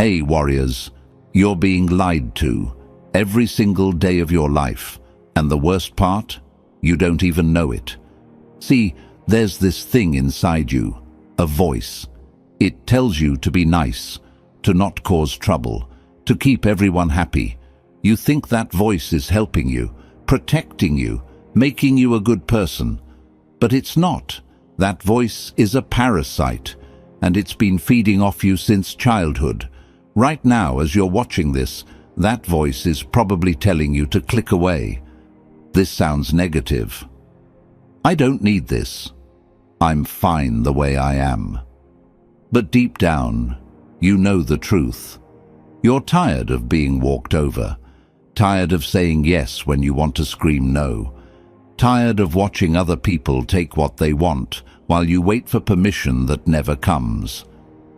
Hey warriors, you're being lied to every single day of your life, and the worst part, you don't even know it. See, there's this thing inside you, a voice. It tells you to be nice, to not cause trouble, to keep everyone happy. You think that voice is helping you, protecting you, making you a good person. But it's not. That voice is a parasite, and it's been feeding off you since childhood. Right now, as you're watching this, that voice is probably telling you to click away. This sounds negative. I don't need this. I'm fine the way I am. But deep down, you know the truth. You're tired of being walked over, tired of saying yes when you want to scream no, tired of watching other people take what they want while you wait for permission that never comes.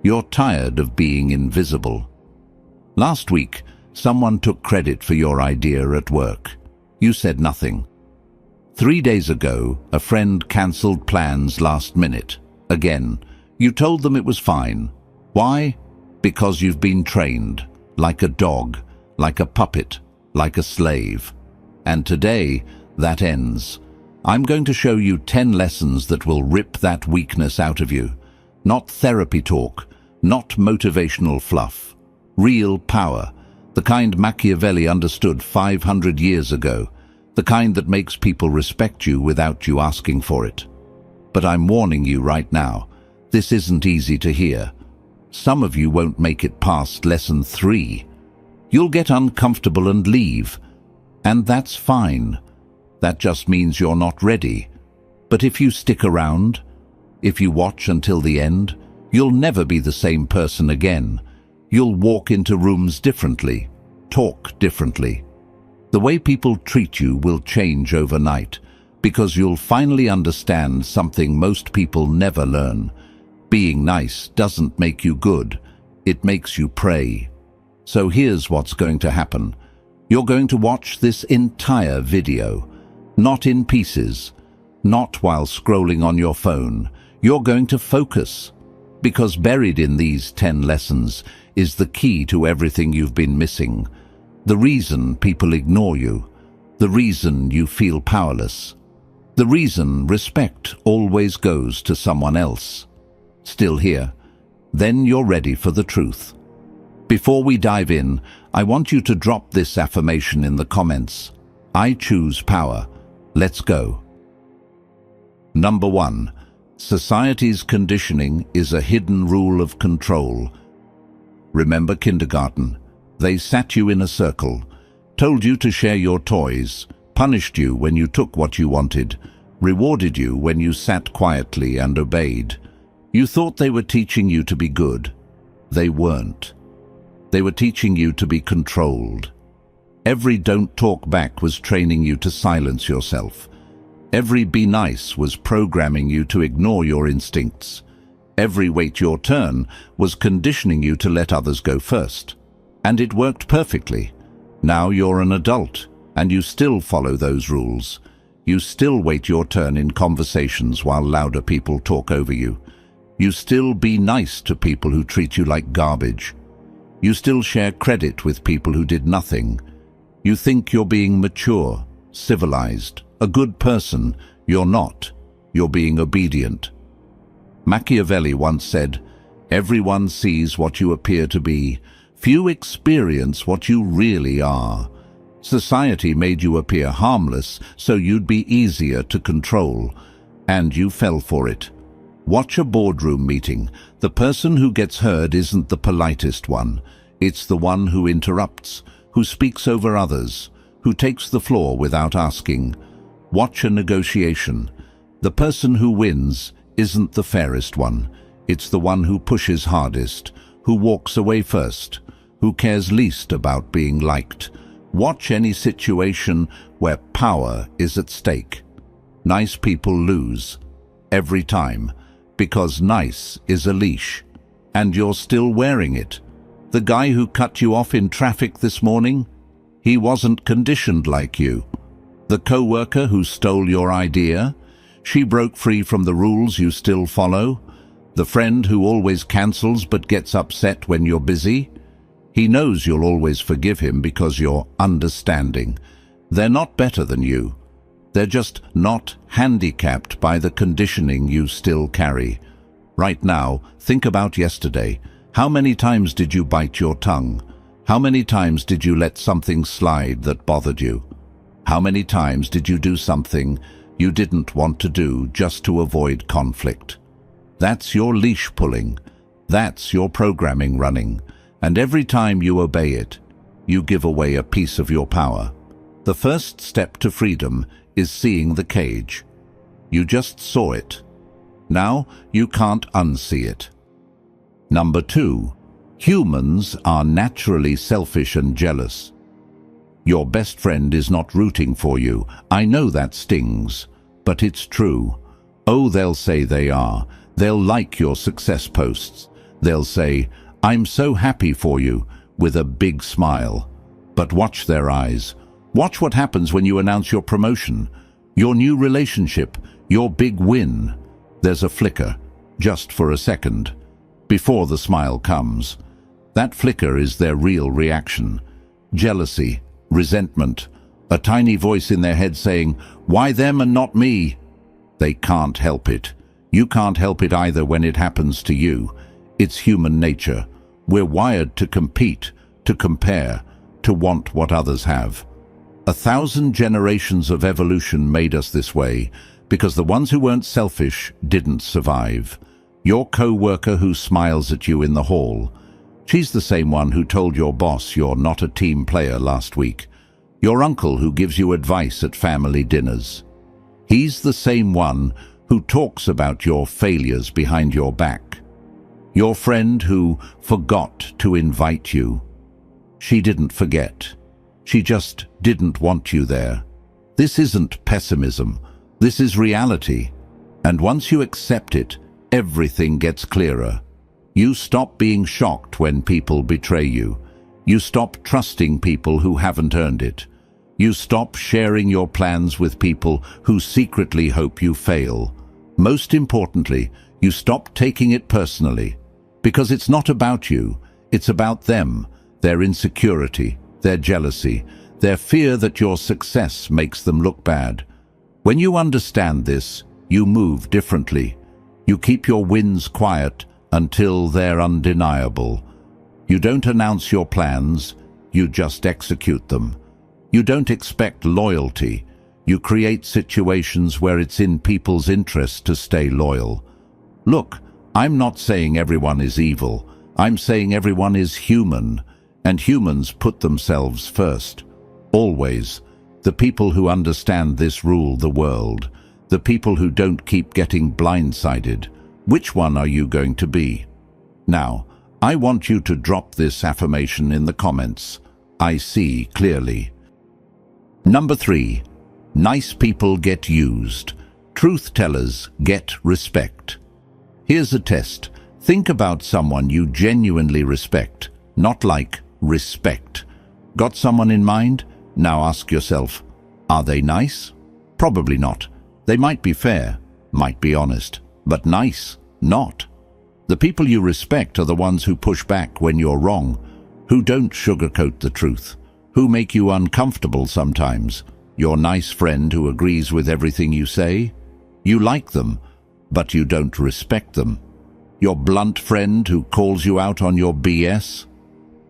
You're tired of being invisible. Last week, someone took credit for your idea at work. You said nothing. 3 days ago, a friend cancelled plans last minute. Again, you told them it was fine. Why? Because you've been trained, like a dog, like a puppet, like a slave. And today, that ends. I'm going to show you 10 lessons that will rip that weakness out of you. Not therapy talk, not motivational fluff. Real power, the kind Machiavelli understood 500 years ago, the kind that makes people respect you without you asking for it. But I'm warning you right now, this isn't easy to hear. Some of you won't make it past lesson 3. You'll get uncomfortable and leave, and that's fine. That just means you're not ready. But if you stick around, if you watch until the end, you'll never be the same person again. You'll walk into rooms differently, talk differently. The way people treat you will change overnight, because you'll finally understand something most people never learn. Being nice doesn't make you good, it makes you prey. So here's what's going to happen. You're going to watch this entire video, not in pieces, not while scrolling on your phone. You're going to focus, because buried in these 10 lessons is the key to everything you've been missing. The reason people ignore you, the reason you feel powerless, the reason respect always goes to someone else. Still here? Then you're ready for the truth. Before we dive in, I want you to drop this affirmation in the comments. I choose power. Let's go. Number 1. Society's conditioning is a hidden rule of control. Remember kindergarten? They sat you in a circle, told you to share your toys, punished you when you took what you wanted, rewarded you when you sat quietly and obeyed. You thought they were teaching you to be good. They weren't. They were teaching you to be controlled. Every don't talk back was training you to silence yourself. Every be nice was programming you to ignore your instincts. Every wait your turn was conditioning you to let others go first. And it worked perfectly. Now you're an adult, and you still follow those rules. You still wait your turn in conversations while louder people talk over you. You still be nice to people who treat you like garbage. You still share credit with people who did nothing. You think you're being mature, civilized, a good person. You're not. You're being obedient. Machiavelli once said, "Everyone sees what you appear to be. Few experience what you really are." Society made you appear harmless so you'd be easier to control, and you fell for it. Watch a boardroom meeting. The person who gets heard isn't the politest one. It's the one who interrupts, who speaks over others, who takes the floor without asking. Watch a negotiation. The person who wins isn't the fairest one. It's the one who pushes hardest, who walks away first, who cares least about being liked. Watch any situation where power is at stake. Nice people lose. Every time. Because nice is a leash. And you're still wearing it. The guy who cut you off in traffic this morning? He wasn't conditioned like you. The co-worker who stole your idea? She broke free from the rules you still follow. The friend who always cancels but gets upset when you're busy? He knows you'll always forgive him because you're understanding. They're not better than you. They're just not handicapped by the conditioning you still carry. Right now, think about yesterday. How many times did you bite your tongue? How many times did you let something slide that bothered you? How many times did you do something you didn't want to do just to avoid conflict? That's your leash pulling. That's your programming running. And every time you obey it, you give away a piece of your power. The first step to freedom is seeing the cage. You just saw it. Now you can't unsee it. Number 2, humans are naturally selfish and jealous. Your best friend is not rooting for you. I know that stings, but it's true. Oh, they'll say they are. They'll like your success posts. They'll say, "I'm so happy for you," with a big smile. But watch their eyes. Watch what happens when you announce your promotion, your new relationship, your big win. There's a flicker, just for a second, before the smile comes. That flicker is their real reaction. Jealousy, resentment, a tiny voice in their head saying, "Why them and not me?" They can't help it. You can't help it either when it happens to you. It's human nature. We're wired to compete, to compare, to want what others have. 1,000 generations of evolution made us this way, because the ones who weren't selfish didn't survive. Your co-worker who smiles at you in the hall, she's the same one who told your boss you're not a team player last week. Your uncle who gives you advice at family dinners, he's the same one who talks about your failures behind your back. Your friend who forgot to invite you, she didn't forget. She just didn't want you there. This isn't pessimism. This is reality. And once you accept it, everything gets clearer. You stop being shocked when people betray you. You stop trusting people who haven't earned it. You stop sharing your plans with people who secretly hope you fail. Most importantly, you stop taking it personally. Because it's not about you, it's about them, their insecurity, their jealousy, their fear that your success makes them look bad. When you understand this, you move differently. You keep your wins quiet until they're undeniable. You don't announce your plans, you just execute them. You don't expect loyalty. You create situations where it's in people's interest to stay loyal. Look, I'm not saying everyone is evil. I'm saying everyone is human, and humans put themselves first. Always. The people who understand this rule the world. The people who don't keep getting blindsided. Which one are you going to be? Now, I want you to drop this affirmation in the comments. I see clearly. Number 3. Nice people get used. Truth tellers get respect. Here's a test. Think about someone you genuinely respect, not like respect. Got someone in mind? Now ask yourself, are they nice? Probably not. They might be fair, might be honest, but nice, not. The people you respect are the ones who push back when you're wrong, who don't sugarcoat the truth, who make you uncomfortable sometimes. Your nice friend who agrees with everything you say? You like them, but you don't respect them. Your blunt friend who calls you out on your BS?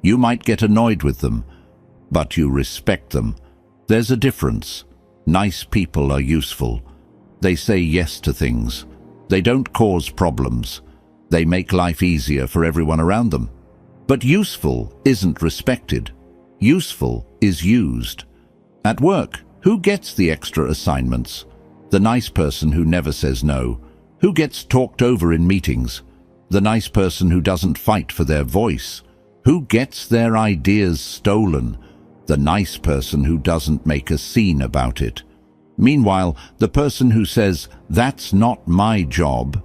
You might get annoyed with them, but you respect them. There's a difference. Nice people are useful. They say yes to things. They don't cause problems. They make life easier for everyone around them. But useful isn't respected. Useful is used. At work, who gets the extra assignments? The nice person who never says no. Who gets talked over in meetings? The nice person who doesn't fight for their voice. Who gets their ideas stolen? The nice person who doesn't make a scene about it. Meanwhile, the person who says, "That's not my job."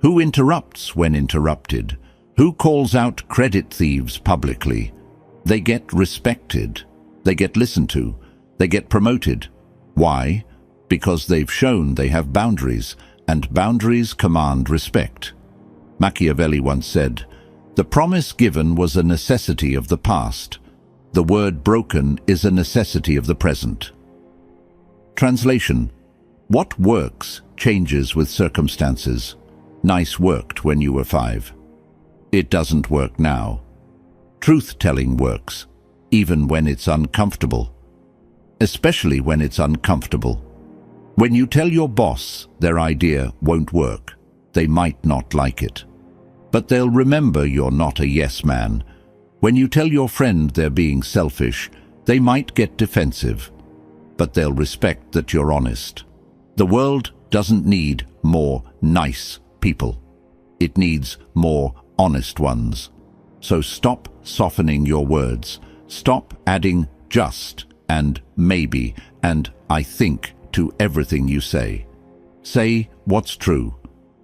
Who interrupts when interrupted? Who calls out credit thieves publicly? They get respected. They get listened to. They get promoted. Why? Because they've shown they have boundaries, and boundaries command respect. Machiavelli once said, The promise given was a necessity of the past. The word broken is a necessity of the present. Translation: what works changes with circumstances. Nice worked when you were 5. It doesn't work now. Truth-telling works, even when it's uncomfortable. Especially when it's uncomfortable. When you tell your boss their idea won't work, they might not like it. But they'll remember you're not a yes man. When you tell your friend they're being selfish, they might get defensive. But they'll respect that you're honest. The world doesn't need more nice people. It needs more honest ones. So stop softening your words. Stop adding just and maybe and I think to everything you say. Say what's true.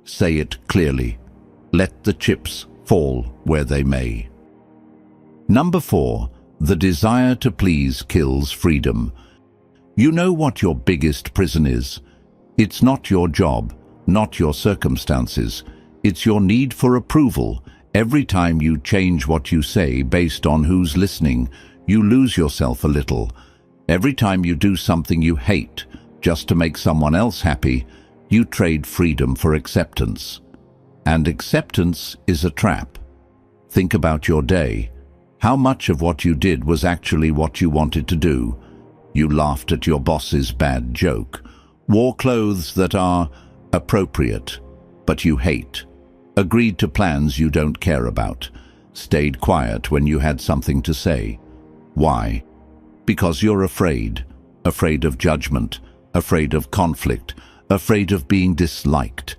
Say it clearly. Let the chips fall where they may. Number 4. The desire to please kills freedom. You know what your biggest prison is. It's not your job, not your circumstances. It's your need for approval. Every time you change what you say based on who's listening, you lose yourself a little. Every time you do something you hate just to make someone else happy, you trade freedom for acceptance. And acceptance is a trap. Think about your day. How much of what you did was actually what you wanted to do? You laughed at your boss's bad joke, wore clothes that are appropriate, but you hate, agreed to plans you don't care about, stayed quiet when you had something to say. Why? Because you're afraid of judgment, afraid of conflict, afraid of being disliked.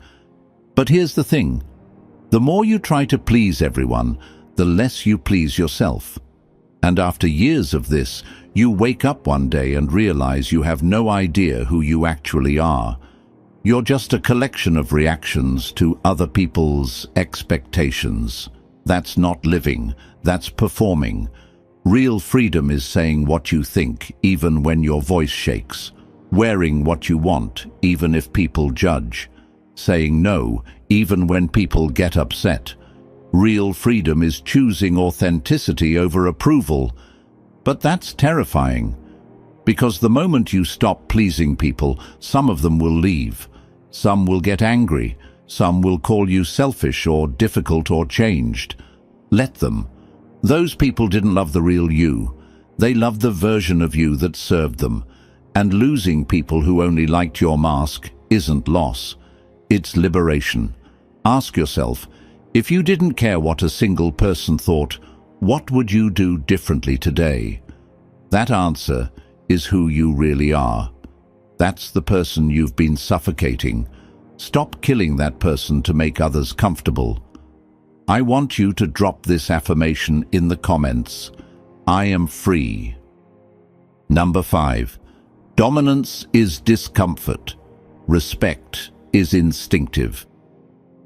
But here's the thing. The more you try to please everyone, the less you please yourself. And after years of this, you wake up one day and realize you have no idea who you actually are. You're just a collection of reactions to other people's expectations. That's not living, that's performing. Real freedom is saying what you think, even when your voice shakes. Wearing what you want, even if people judge. Saying no, even when people get upset. Real freedom is choosing authenticity over approval. But that's terrifying. Because the moment you stop pleasing people, some of them will leave. Some will get angry. Some will call you selfish or difficult or changed. Let them. Those people didn't love the real you. They loved the version of you that served them. And losing people who only liked your mask isn't loss. It's liberation. Ask yourself, if you didn't care what a single person thought, what would you do differently today? That answer is who you really are. That's the person you've been suffocating. Stop killing that person to make others comfortable. I want you to drop this affirmation in the comments. I am free. Number 5. Dominance is discomfort. Respect is instinctive.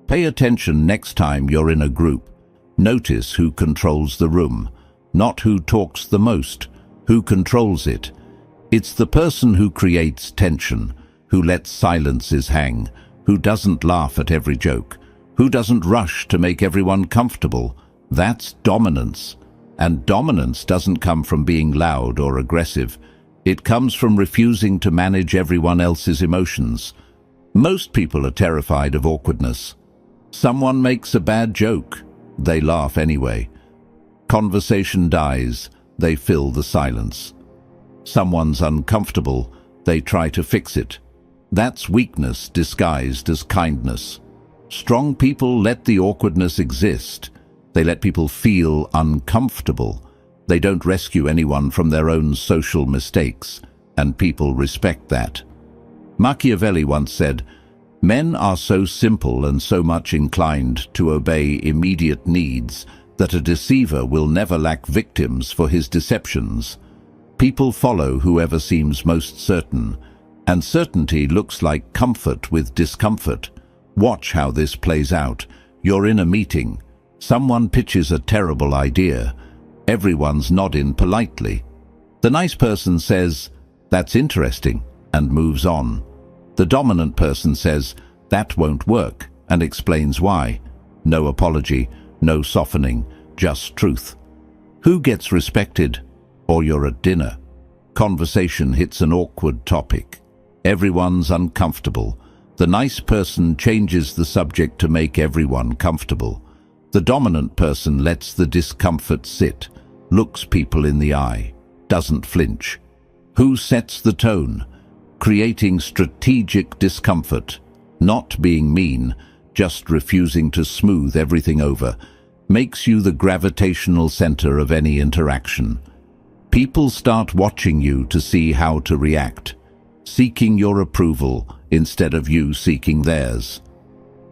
Pay attention next time you're in a group. Notice who controls the room, not who talks the most, who controls it. It's the person who creates tension, who lets silences hang, who doesn't laugh at every joke, who doesn't rush to make everyone comfortable. That's dominance. And dominance doesn't come from being loud or aggressive. It comes from refusing to manage everyone else's emotions. Most people are terrified of awkwardness. Someone makes a bad joke, they laugh anyway. Conversation dies, they fill the silence. Someone's uncomfortable, they try to fix it. That's weakness disguised as kindness. Strong people let the awkwardness exist. They let people feel uncomfortable. They don't rescue anyone from their own social mistakes, and people respect that. Machiavelli once said, "Men are so simple and so much inclined to obey immediate needs that a deceiver will never lack victims for his deceptions. People follow whoever seems most certain, and certainty looks like comfort with discomfort. Watch how this plays out. You're in a meeting. Someone pitches a terrible idea. Everyone's nodding politely. The nice person says, "That's interesting," and moves on. The dominant person says, "That won't work," and explains why. No apology, no softening, just truth. Who gets respected? Or you're at dinner. Conversation hits an awkward topic. Everyone's uncomfortable. The nice person changes the subject to make everyone comfortable. The dominant person lets the discomfort sit, looks people in the eye, doesn't flinch. Who sets the tone? Creating strategic discomfort, not being mean, just refusing to smooth everything over, makes you the gravitational center of any interaction. People start watching you to see how to react, seeking your approval instead of you seeking theirs.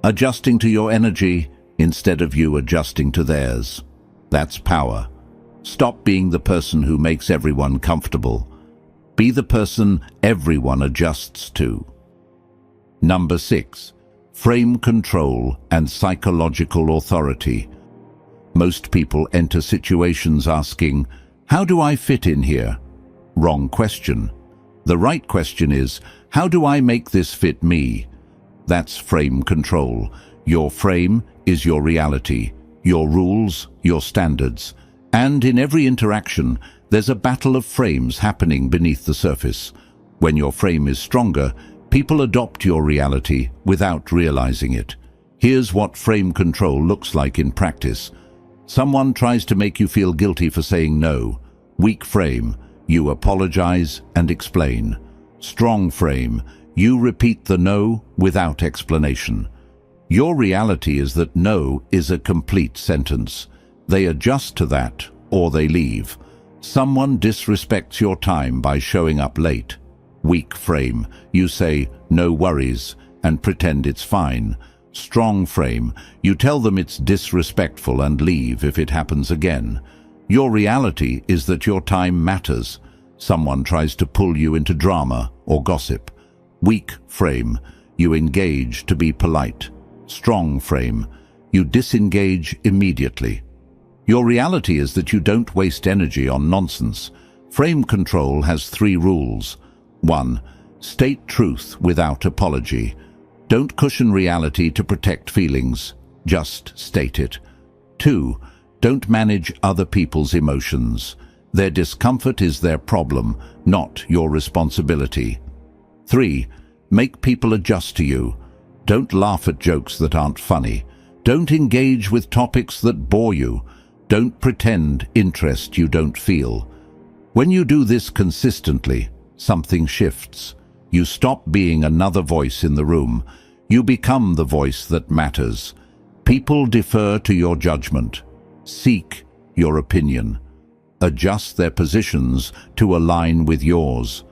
Adjusting to your energy instead of you adjusting to theirs. That's power. Stop being the person who makes everyone comfortable. Be the person everyone adjusts to. Number 6. Frame control and psychological authority. Most people enter situations asking, "How do I fit in here?" Wrong question. The right question is, "How do I make this fit me?" That's frame control. Your frame is your reality, your rules, your standards. And in every interaction, there's a battle of frames happening beneath the surface. When your frame is stronger, people adopt your reality without realizing it. Here's what frame control looks like in practice. Someone tries to make you feel guilty for saying no. Weak frame, you apologize and explain. Strong frame, you repeat the no without explanation. Your reality is that no is a complete sentence. They adjust to that or they leave. Someone disrespects your time by showing up late. Weak frame, you say no worries and pretend it's fine. Strong frame, you tell them it's disrespectful and leave if it happens again. Your reality is that your time matters. Someone tries to pull you into drama or gossip. Weak frame, you engage to be polite. Strong frame, you disengage immediately. Your reality is that you don't waste energy on nonsense. Frame control has 3 rules. 1. State truth without apology. Don't cushion reality to protect feelings. Just state it. 2. Don't manage other people's emotions. Their discomfort is their problem, not your responsibility. 3. Make people adjust to you. Don't laugh at jokes that aren't funny. Don't engage with topics that bore you. Don't pretend interest you don't feel. When you do this consistently, something shifts. You stop being another voice in the room. You become the voice that matters. People defer to your judgment. Seek your opinion. Adjust their positions to align with yours.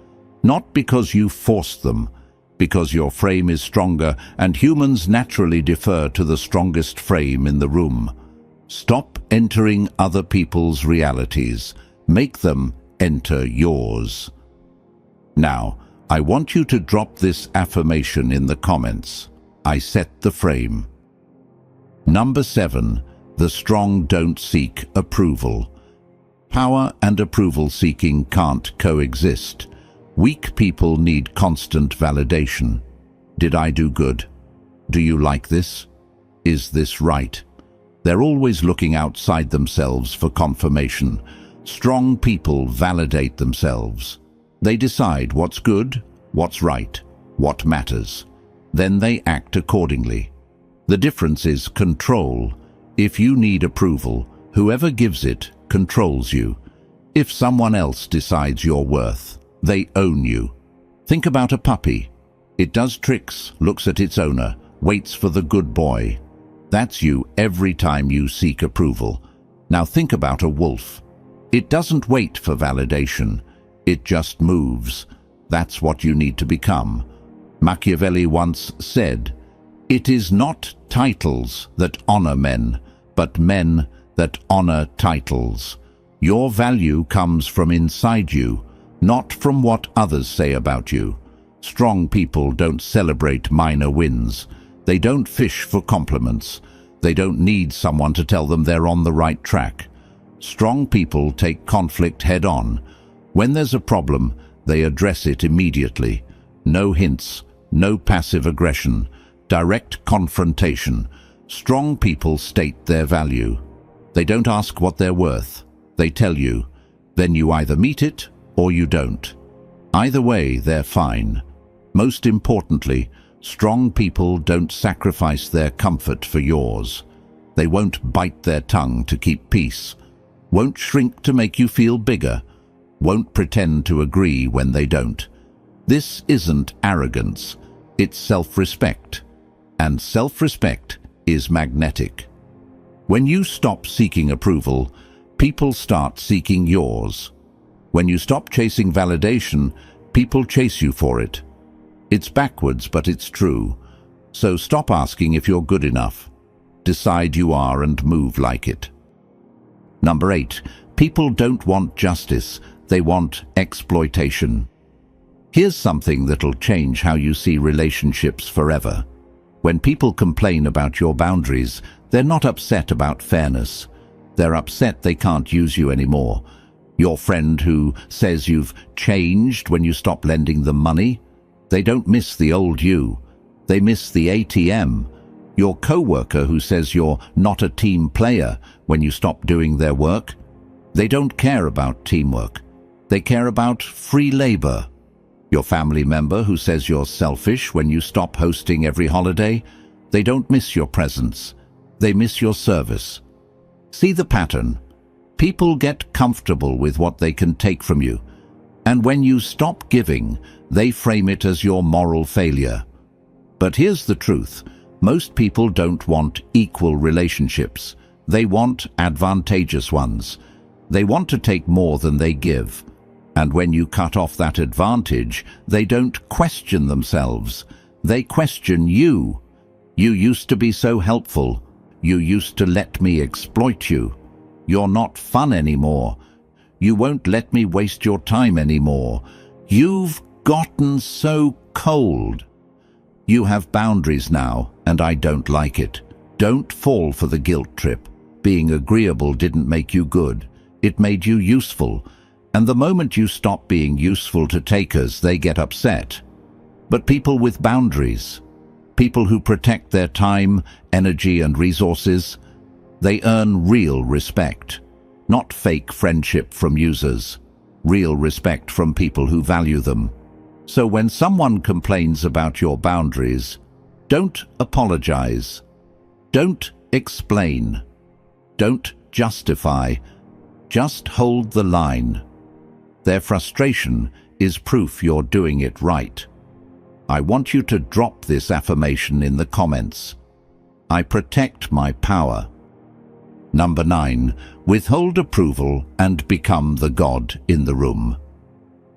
Not because you forced them, because your frame is stronger and humans naturally defer to the strongest frame in the room. Stop entering other people's realities. Make them enter yours. Now, I want you to drop this affirmation in the comments. I set the frame. Number 7. The strong don't seek approval. Power and approval seeking can't coexist. Weak people need constant validation. Did I do good? Do you like this? Is this right? They're always looking outside themselves for confirmation. Strong people validate themselves. They decide what's good, what's right, what matters. Then they act accordingly. The difference is control. If you need approval, whoever gives it controls you. If someone else decides your worth, they own you. Think about a puppy. It does tricks, looks at its owner, waits for the good boy. That's you every time you seek approval. Now think about a wolf. It doesn't wait for validation. It just moves. That's what you need to become. Machiavelli once said, "It is not titles that honor men, but men that honor titles." Your value comes from inside you, not from what others say about you. Strong people don't celebrate minor wins. They don't fish for compliments. They don't need someone to tell them they're on the right track. Strong people take conflict head-on. When there's a problem, they address it immediately. No hints, no passive aggression, direct confrontation. Strong people state their value. They don't ask what they're worth. They tell you. Then you either meet it or you don't. Either way, they're fine. Most importantly, strong people don't sacrifice their comfort for yours. They won't bite their tongue to keep peace, won't shrink to make you feel bigger, won't pretend to agree when they don't. This isn't arrogance, it's self-respect. And self-respect is magnetic. When you stop seeking approval, people start seeking yours. When you stop chasing validation, people chase you for it. It's backwards, but it's true. So stop asking if you're good enough. Decide you are and move like it. Number 8. People don't want justice, they want exploitation. Here's something that'll change how you see relationships forever. When people complain about your boundaries, they're not upset about fairness. They're upset they can't use you anymore. Your friend who says you've changed when you stop lending them money, they don't miss the old you. They miss the ATM. Your coworker who says you're not a team player when you stop doing their work, they don't care about teamwork. They care about free labor. Your family member who says you're selfish when you stop hosting every holiday, they don't miss your presence. They miss your service. See the pattern. People get comfortable with what they can take from you. And when you stop giving, they frame it as your moral failure. But here's the truth. Most people don't want equal relationships. They want advantageous ones. They want to take more than they give. And when you cut off that advantage, they don't question themselves. They question you. You used to be so helpful. You used to let me exploit you. You're not fun anymore. You won't let me waste your time anymore. You've gotten so cold. You have boundaries now, and I don't like it. Don't fall for the guilt trip. Being agreeable didn't make you good. It made you useful. And the moment you stop being useful to takers, they get upset. But people with boundaries, people who protect their time, energy, and resources, they earn real respect. Not fake friendship from users. Real respect from people who value them. So when someone complains about your boundaries, don't apologize. Don't explain. Don't justify. Just hold the line. Their frustration is proof you're doing it right. I want you to drop this affirmation in the comments. I protect my power. Number 9. Withhold approval and become the god in the room.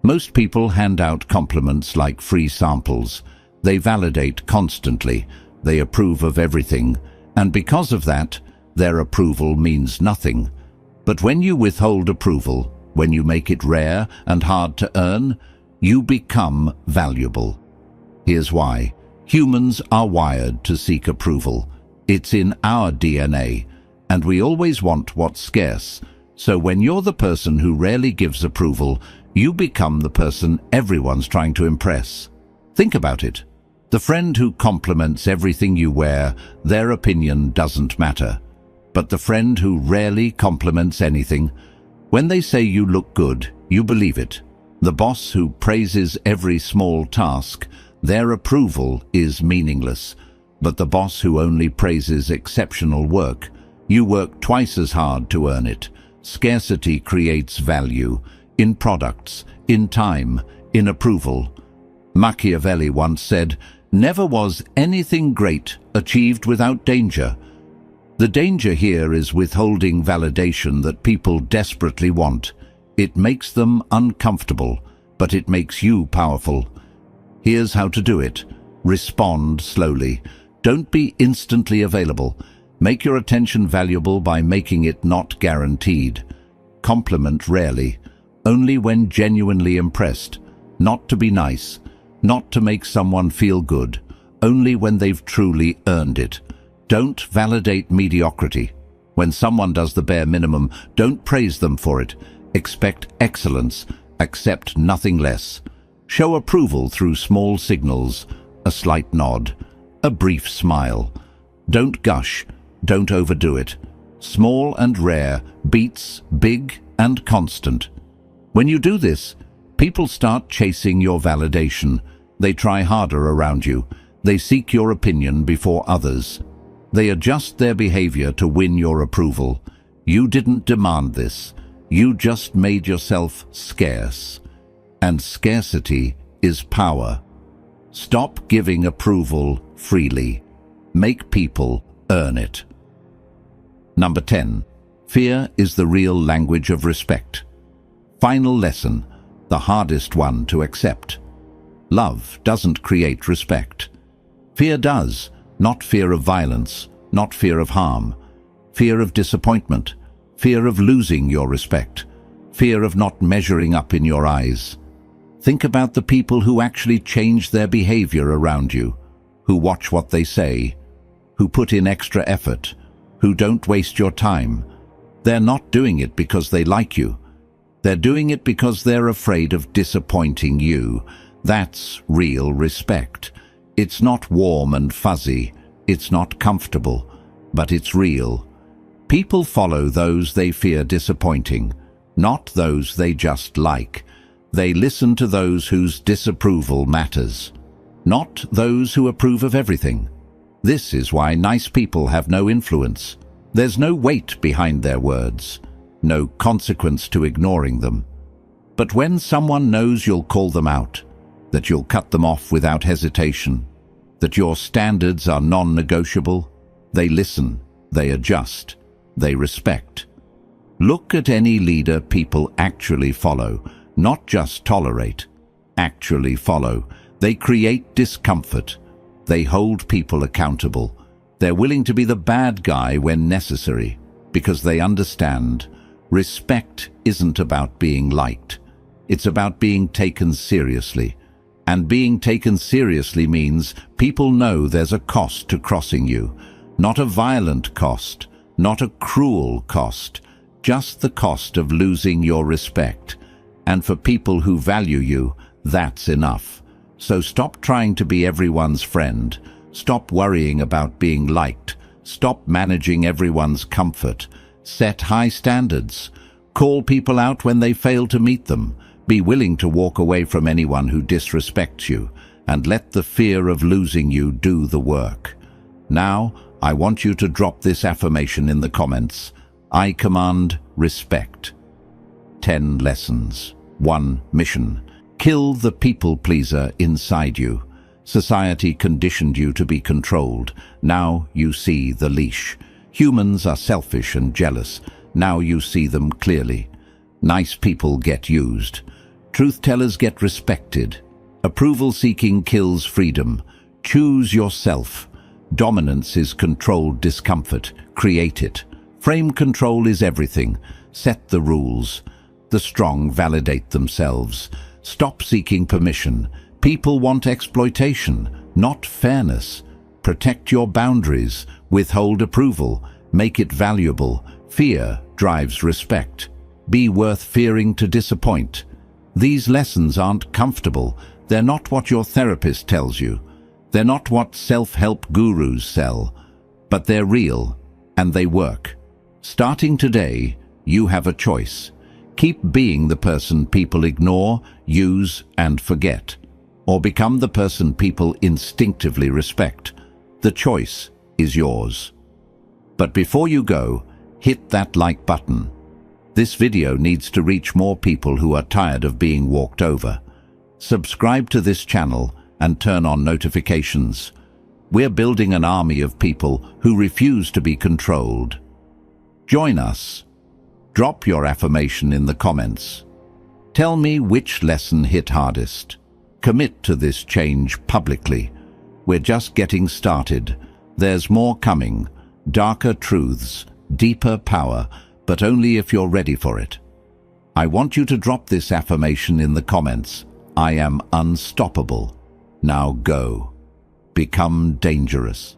Most people hand out compliments like free samples. They validate constantly. They approve of everything. And because of that, their approval means nothing. But when you withhold approval, when you make it rare and hard to earn, you become valuable. Here's why. Humans are wired to seek approval. It's in our DNA, and we always want what's scarce. So when you're the person who rarely gives approval, you become the person everyone's trying to impress. Think about it. The friend who compliments everything you wear, their opinion doesn't matter. But the friend who rarely compliments anything, when they say you look good, you believe it. The boss who praises every small task, their approval is meaningless. But the boss who only praises exceptional work, you work twice as hard to earn it. Scarcity creates value in products, in time, in approval. Machiavelli once said, "Never was anything great achieved without danger." The danger here is withholding validation that people desperately want. It makes them uncomfortable, but it makes you powerful. Here's how to do it. Respond slowly. Don't be instantly available. Make your attention valuable by making it not guaranteed. Compliment rarely, only when genuinely impressed. Not to be nice, not to make someone feel good, only when they've truly earned it. Don't validate mediocrity. When someone does the bare minimum, don't praise them for it. Expect excellence, accept nothing less. Show approval through small signals, a slight nod, a brief smile. Don't gush, don't overdo it. Small and rare beats big and constant. When you do this, people start chasing your validation. They try harder around you. They seek your opinion before others. They adjust their behavior to win your approval. You didn't demand this. You just made yourself scarce. And scarcity is power. Stop giving approval freely. Make people earn it. Number 10. Fear is the real language of respect. Final lesson, the hardest one to accept. Love doesn't create respect. Fear does, not fear of violence, not fear of harm. Fear of disappointment, fear of losing your respect, fear of not measuring up in your eyes. Think about the people who actually change their behavior around you, who watch what they say, who put in extra effort, who don't waste your time. They're not doing it because they like you. They're doing it because they're afraid of disappointing you. That's real respect. It's not warm and fuzzy. It's not comfortable, but it's real. People follow those they fear disappointing, not those they just like. They listen to those whose disapproval matters, not those who approve of everything. This is why nice people have no influence. There's no weight behind their words, no consequence to ignoring them. But when someone knows you'll call them out, that you'll cut them off without hesitation, that your standards are non-negotiable, they listen, they adjust, they respect. Look at any leader people actually follow, not just tolerate, actually follow. They create discomfort. They hold people accountable. They're willing to be the bad guy when necessary, because they understand respect isn't about being liked. It's about being taken seriously. And being taken seriously means people know there's a cost to crossing you. Not a violent cost, not a cruel cost, just the cost of losing your respect. And for people who value you, that's enough. So stop trying to be everyone's friend. Stop worrying about being liked. Stop managing everyone's comfort. Set high standards. Call people out when they fail to meet them. Be willing to walk away from anyone who disrespects you, and let the fear of losing you do the work. Now, I want you to drop this affirmation in the comments. I command respect. 10 lessons. 1. Mission. Kill the people-pleaser inside you. Society conditioned you to be controlled. Now you see the leash. Humans are selfish and jealous. Now you see them clearly. Nice people get used. Truth-tellers get respected. Approval-seeking kills freedom. Choose yourself. Dominance is controlled discomfort. Create it. Frame control is everything. Set the rules. The strong validate themselves. Stop seeking permission. People want exploitation, not fairness. Protect your boundaries. Withhold approval. Make it valuable. Fear drives respect. Be worth fearing to disappoint. These lessons aren't comfortable. They're not what your therapist tells you. They're not what self-help gurus sell. But they're real, and they work. Starting today, you have a choice. Keep being the person people ignore, use, and forget. Or become the person people instinctively respect. The choice is yours. But before you go, hit that like button. This video needs to reach more people who are tired of being walked over. Subscribe to this channel and turn on notifications. We're building an army of people who refuse to be controlled. Join us. Drop your affirmation in the comments. Tell me which lesson hit hardest. Commit to this change publicly. We're just getting started. There's more coming. Darker truths, deeper power, but only if you're ready for it. I want you to drop this affirmation in the comments. I am unstoppable. Now go. Become dangerous.